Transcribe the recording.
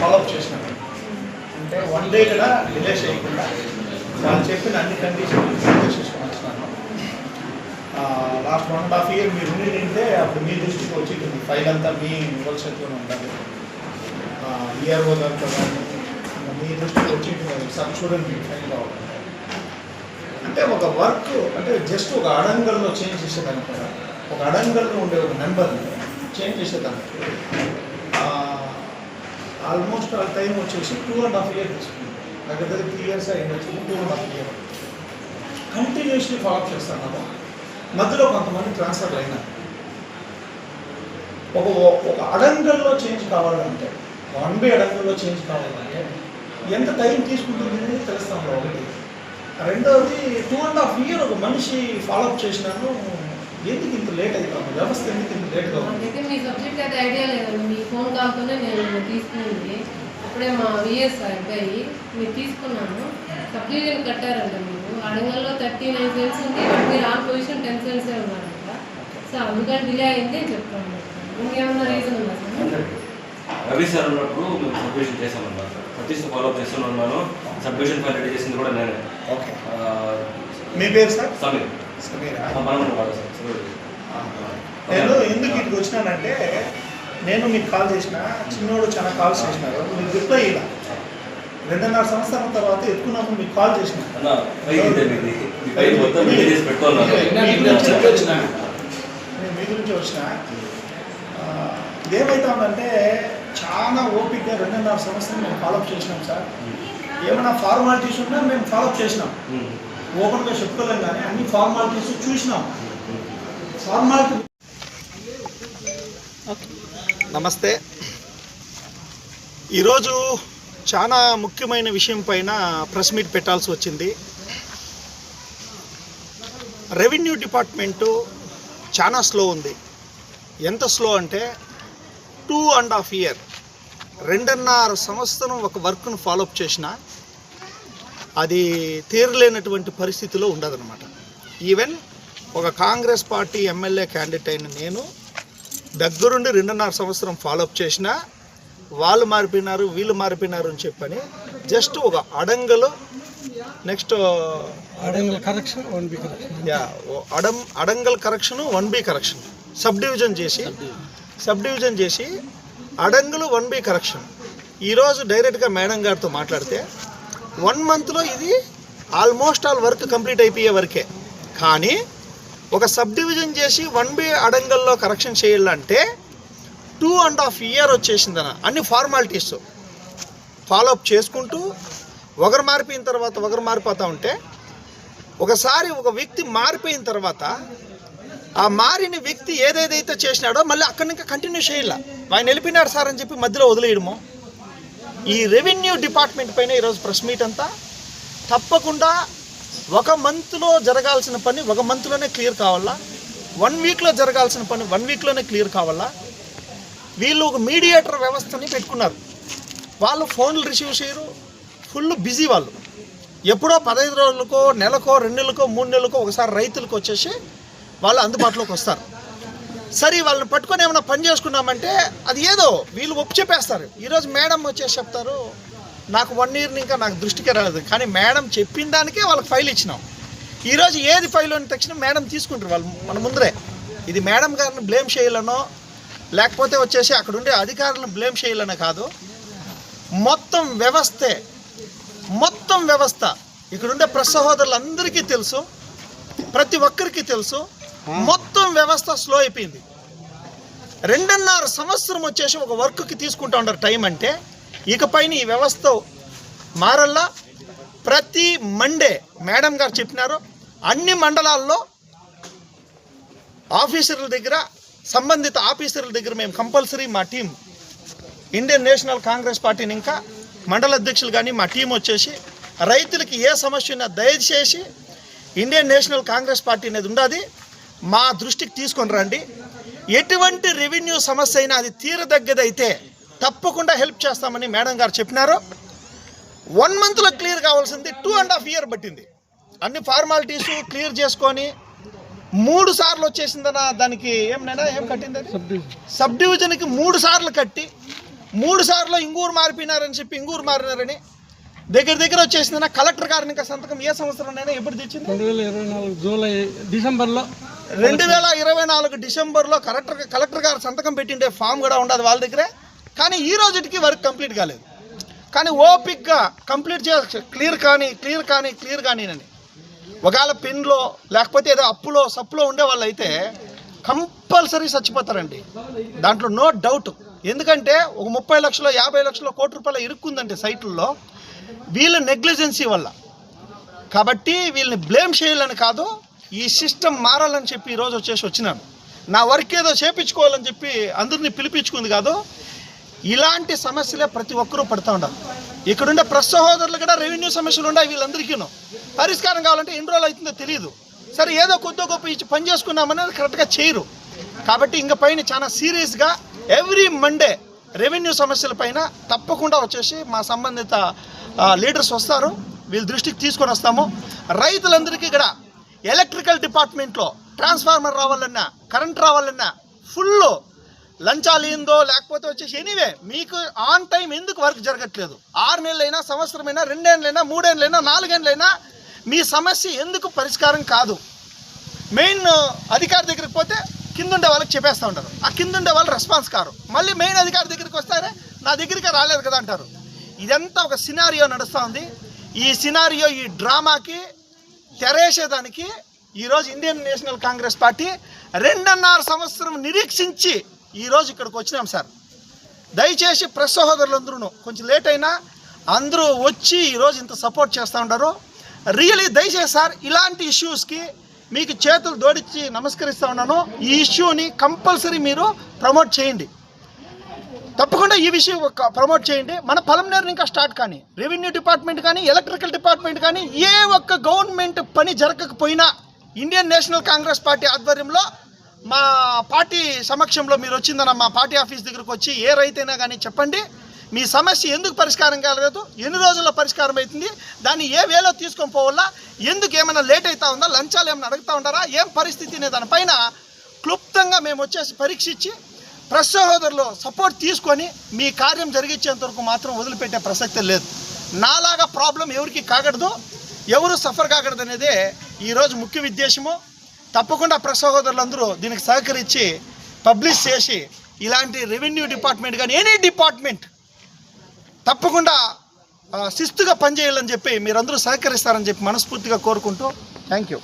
Follow up చేసినాను. అంటే 1 day కూడా డిలే చేయకుండా వాళ్ళు చెప్పిన అన్ని కండిషన్లు చేసుకొని వచ్చినాను. లాస్ట్ 1.5 year మీరు ఉండింటే అప్పుడు మీ దృష్టికి వచ్చి ఫైల్ అంతా మీ నివల్సెట్లోనే ఉండాలి. ఈఆర్ఓ గారితో కానీ మీ దృష్టికి వచ్చి సార్ చూడండి ఫైల్ కావాలి అంటే ఒక వర్క్ అంటే జస్ట్ ఒక అడంగల్లో చేంజ్ చేసేదాన్ని కూడా ఒక అడంగల్లో ఉండే ఒక నెంబర్ని చేంజ్ చేసేదానికి ఆల్మోస్ట్ ఆ టైం వచ్చేసి 2.5 years తీసుకుంది. దగ్గర 3 years అయింది వచ్చి 2.5 years కంటిన్యూస్లీ ఫాలోఅప్ చేస్తాను. మధ్యలో కొంతమంది ట్రాన్స్ఫర్ అయినా ఒక అడంగల్లో చేంజ్ కావాలంటే 1 day అడంగల్లో చేంజ్ కావాలంటే ఎంత టైం తీసుకుంటుంది తెలుస్తాం. ఒకటి రెండవది 2.5 years ఒక మనిషి ఫాలోఅప్ చేసినాను. ఎందుకు ఇంత లేట్ అవుతాము? వ్యవస్థ ఎందుకు ఇంత లేట్గా ఉంది? మీ సబ్జెక్ట్ అయితే ఐడియా లేదండి. మీ ఫోన్ కాల్తోనే నేను తీసుకున్నది. అప్పుడే మా విఎస్ అబ్బాయి మీరు తీసుకున్నాను. సబ్ డివిజన్ కట్టారంట మీరు. అడంగల్లో 39 cents ఉంది. మీరు ఆన్ పొజిషన్ 10 cents ఉన్నారంట. సో అందుకని డిలే అయింది అని చెప్తాను. ఇంకేమన్నా రీజన్ ఉందా సార్? రవి సార్ ఉన్నప్పుడు మేము సబ్మిషన్ చేసామన్నమాట. ప్రతిష్ట ఫాలోఅప్ చేస్తూనే ఉన్నాను. సబ్మిషన్ ఫైల్ రెడీ చేసింది కూడా నేనే. ఓకే. మీ పేరు సార్? సమీర్. నేను ఎందుకు ఇక్కడికి వచ్చినానంటే నేను మీకు కాల్ చేసిన చిన్నోడు చాలా కాల్స్ చేసినారు. మీరు రిప్లై ఇలా 2.5 సంవత్సరాల తర్వాత ఎక్కువ మీకు కాల్ చేసిన నేను మీ గురించి వచ్చిన. ఇదేమవుతుందంటే చాలా ఓపిక్గా 2.5 సంవత్సరం మేము ఫాలోఅప్ చేసినాం సార్. ఏమైనా ఫార్మాలిటీస్ ఉన్నా మేము ఫాలోఅప్ చేసినాం. ఓపెన్గా చెప్పుకోలేం కానీ అన్ని ఫార్మాలిటీస్ చూసినాం. ఫార్మాలిటీ. నమస్తే. ఈరోజు చాలా ముఖ్యమైన విషయం పైన ప్రెస్ మీట్ పెట్టాల్సి వచ్చింది. రెవెన్యూ డిపార్ట్మెంటు చాలా స్లో ఉంది. ఎంత స్లో అంటే 2.5 years 2.5 సంవత్సరం ఒక వర్క్ను ఫాలోఅప్ చేసినా అది తీరలేనటువంటి పరిస్థితిలో ఉండదన్నమాట. ఈవెన్ ఒక కాంగ్రెస్ పార్టీ ఎమ్మెల్యే క్యాండిడేట్ అయిన నేను దగ్గరుండి 2.5 సంవత్సరం ఫాలోఅప్ చేసినా వాళ్ళు మారిపోయినారు వీళ్ళు మారిపోయినారు అని చెప్పని జస్ట్ ఒక అడంగలో next adangal correction 1B correction adangal correction 1B correction sub division చేసి అడంగలు 1B కరెక్షన్. ఈరోజు డైరెక్ట్గా మేడం గారితో మాట్లాడితే 1 monthలో ఇది ఆల్మోస్ట్ ఆల్ వర్క్ కంప్లీట్ అయిపోయే వరకే. కానీ ఒక సబ్ డివిజన్ చేసి 1B అడంగల్లో కరెక్షన్ చేయాలంటే 2.5 years వచ్చేసిందన్న. అన్ని ఫార్మాలిటీస్ ఫాలోఅప్ చేసుకుంటూ ఒకరు మారిపోయిన తర్వాత ఒకరు మారిపోతూ ఉంటే ఒకసారి ఒక వ్యక్తి మారిపోయిన తర్వాత ఆ మారిన వ్యక్తి ఏదేదైతే చేసినాడో మళ్ళీ అక్కడి నుంచి కంటిన్యూ చేయాల. ఆయన వెళ్ళిపోయినాడు సార్ అని చెప్పి మధ్యలో వదిలేయడము. ఈ రెవెన్యూ డిపార్ట్మెంట్ పైన ఈరోజు ప్రెస్ మీట్ అంతా తప్పకుండా 1 monthలో జరగాల్సిన పని 1 monthలోనే క్లియర్ కావాలా. 1 weekలో జరగాల్సిన పని 1 weekలోనే క్లియర్ కావాలా. వీళ్ళు ఒక మీడియేటర్ వ్యవస్థని పెట్టుకున్నారు. వాళ్ళు ఫోన్లు రిసీవ్ చేయరు. ఫుల్ బిజీ వాళ్ళు. ఎప్పుడో 15 రోజులకో నెలకో 2 నెలలకో 3 నెలలకో ఒకసారి రైతులకు వచ్చేసి వాళ్ళు అందుబాటులోకి వస్తారు. సరే వాళ్ళని పట్టుకొని ఏమైనా పని చేసుకున్నామంటే అది ఏదో వీళ్ళు ఒప్పు చెప్పేస్తారు. ఈరోజు మేడం వచ్చేసి చెప్తారు నాకు 1 year ఇంకా నాకు దృష్టికి రాలేదు. కానీ మేడం చెప్పిన దానికే వాళ్ళకి ఫైల్ ఇచ్చినాం. ఈరోజు ఏది ఫైల్ అని తక్షణ మేడం తీసుకుంటారు వాళ్ళు మన ముందరే. ఇది మేడం గారిని బ్లేమ్ చేయాలనో లేకపోతే వచ్చేసి అక్కడ ఉండే అధికారులను బ్లేమ్ చేయాలనో కాదు. మొత్తం వ్యవస్థ ఇక్కడుండే ప్రెస్ సహోదరులందరికీ తెలుసు, ప్రతి ఒక్కరికి తెలుసు. మొత్తం వ్యవస్థ స్లో అయిపోయింది. 2.5 సంవత్సరం వచ్చేసి ఒక వర్క్కి తీసుకుంటా ఉంటారు టైం అంటే ఇకపైన ఈ వ్యవస్థ మారల్లా. ప్రతి మండే మేడం గారు చెప్పినారు అన్ని మండలాల్లో ఆఫీసర్ల దగ్గర సంబంధిత ఆఫీసర్ల దగ్గర మేము కంపల్సరీ మా టీం ఇండియన్ నేషనల్ కాంగ్రెస్ పార్టీని ఇంకా మండల అధ్యక్షులు కానీ మా టీం వచ్చేసి రైతులకి ఏ సమస్య ఉన్నా దయచేసి ఇండియన్ నేషనల్ కాంగ్రెస్ పార్టీ అనేది ఉండాది మా దృష్టికి తీసుకొని రండి. ఎటువంటి రెవెన్యూ సమస్య అయినా అది తీరదగ్గదైతే తప్పకుండా హెల్ప్ చేస్తామని మేడం గారు చెప్పినారు. 1 monthలో క్లియర్ కావాల్సింది 2.5 years పట్టింది. అన్ని ఫార్మాలిటీసు క్లియర్ చేసుకొని 3 సార్లు వచ్చేసిందన్న. దానికి ఏం కట్టింది? సబ్ డివిజన్కి 3 సార్లు కట్టి 3 సార్లు ఇంగూరు మారిపోయినారని చెప్పి ఇంగూరు మారినారని దగ్గర వచ్చేసిందన్న కలెక్టర్ గారిని ఇంకా సంతకం ఏ సంవత్సరంలోనైనా ఎప్పుడు తెచ్చింది? 2024 జూలై డిసెంబర్లో 2024 డిసెంబర్లో కలెక్టర్ గారు సంతకం పెట్టిండే ఫామ్ కూడా ఉండదు వాళ్ళ దగ్గరే. కానీ ఈ రోజుకి వర్క్ కంప్లీట్ కాలేదు. కానీ ఓపిక్గా కంప్లీట్ చేయవచ్చు. క్లియర్ కానీ అని ఒకవేళ పిన్లో లేకపోతే ఏదో అప్పులో సప్పులో ఉండే వాళ్ళు అయితే కంపల్సరీ చచ్చిపోతారండి, దాంట్లో నో డౌట్. ఎందుకంటే ఒక 30 లక్షలు 50 లక్షలు కోటి రూపాయలు ఇరుక్కుందంటే సైట్లలో వీళ్ళ నెగ్లిజెన్సీ వల్ల. కాబట్టి వీళ్ళని బ్లేమ్ చేయాలని కాదు, ఈ సిస్టమ్ మారాలని చెప్పి ఈరోజు వచ్చినాను. నా వర్క్ ఏదో చేపించుకోవాలని చెప్పి అందరినీ పిలిపించుకుంది కాదు. ఇలాంటి సమస్యలే ప్రతి ఒక్కరూ పడుతూ ఉంటారు. ఇక్కడుండే ప్రెస్ సహోదరులు కూడా రెవెన్యూ సమస్యలు ఉన్నాయి. వీళ్ళందరికీను పరిష్కారం కావాలంటే ఎన్ని రోజులు అవుతుందో తెలియదు. సరే ఏదో కొద్ది గొప్ప ఇచ్చి పని చేసుకున్నామనేది కరెక్ట్గా చేయరు. కాబట్టి ఇంక పైన చాలా సీరియస్గా ఎవ్రీ మండే రెవెన్యూ సమస్యల పైన తప్పకుండా వచ్చేసి మా సంబంధిత లీడర్స్ వస్తారు, వీళ్ళ దృష్టికి తీసుకొని వస్తాము. రైతులందరికీ కూడా ఎలక్ట్రికల్ డిపార్ట్మెంట్లో ట్రాన్స్ఫార్మర్ రావాలన్నా కరెంట్ రావాలన్నా ఫుల్ లంచాలు ఏందో లేకపోతే వచ్చేసి ఎనీవే మీకు ఆన్ టైం ఎందుకు వర్క్ జరగట్లేదు? 6 నెలలైనా సంవత్సరమైనా 2 ఏళ్ళైనా 3 ఏళ్ళైనా 4 ఏళ్ళైనా మీ సమస్య ఎందుకు పరిష్కారం కాదు? మెయిన్ అధికారి దగ్గరికి పోతే కిందుండే వాళ్ళకి చెప్పేస్తూ ఉంటారు, ఆ కిందుండే వాళ్ళు రెస్పాన్స్ కారు. మళ్ళీ మెయిన్ అధికారి దగ్గరికి వస్తారే నా దగ్గరికి రాలేదు కదా అంటారు. ఇదంతా ఒక సినారియో నడుస్తూ ఉంది. ఈ సినారియో ఈ డ్రామాకి తెరేసేదానికి ఈరోజు ఇండియన్ నేషనల్ కాంగ్రెస్ పార్టీ 2.5 సంవత్సరం నిరీక్షించి ఈరోజు ఇక్కడికి వచ్చినాం సార్. దయచేసి ప్రెస్ సహోదరులందరూ కొంచెం లేట్ అయినా అందరూ వచ్చి ఈరోజు ఇంత సపోర్ట్ చేస్తూ ఉంటారు. రియలీ దయచేసి సార్ ఇలాంటి ఇష్యూస్కి మీకు చేతులు జోడించి నమస్కరిస్తూ ఉన్నాను. ఈ ఇష్యూని కంపల్సరీ మీరు ప్రమోట్ చేయండి, తప్పకుండా ఈ విషయం ప్రమోట్ చేయండి. మన పలంనేరుని ఇంకా స్టార్ట్ కానీ రెవెన్యూ డిపార్ట్మెంట్ కానీ ఎలక్ట్రికల్ డిపార్ట్మెంట్ కానీ ఏ ఒక్క గవర్నమెంట్ పని జరగకపోయినా ఇండియన్ నేషనల్ కాంగ్రెస్ పార్టీ ఆధ్వర్యంలో మా పార్టీ సమక్షంలో మీరు వచ్చిందన్న మా పార్టీ ఆఫీస్ దగ్గరకు వచ్చి ఏ రైతైనా కానీ చెప్పండి మీ సమస్య ఎందుకు పరిష్కారం కాలేదు, ఎన్ని రోజుల్లో పరిష్కారం అవుతుంది, దాన్ని ఏ వేలో తీసుకొని పోవాలా, ఎందుకు ఏమైనా లేట్ అవుతా ఉందా, లంచాలు ఏమైనా అడుగుతూ ఉంటారా, ఏం పరిస్థితి అనే దానిపైన క్లుప్తంగా మేము వచ్చేసి పరీక్షించి ప్రెస్ సహోదరులు సపోర్ట్ తీసుకొని మీ కార్యం జరిగించేంత వరకు మాత్రం వదిలిపెట్టే ప్రసక్తి లేదు. నాలాగా ప్రాబ్లం ఎవరికి కాకూడదు, ఎవరు సఫర్ కాకూడదు అనేదే ఈరోజు ముఖ్య ఉద్దేశము. తప్పకుండా ప్రెస్ సహోదరులందరూ దీనికి సహకరించి పబ్లిష్ చేసి ఇలాంటి రెవెన్యూ డిపార్ట్మెంట్ కానీ ఎనీ డిపార్ట్మెంట్ తప్పకుండా శిస్తుగా పనిచేయాలని చెప్పి మీరందరూ సహకరిస్తారని చెప్పి మనస్ఫూర్తిగా కోరుకుంటూ థ్యాంక్ యూ.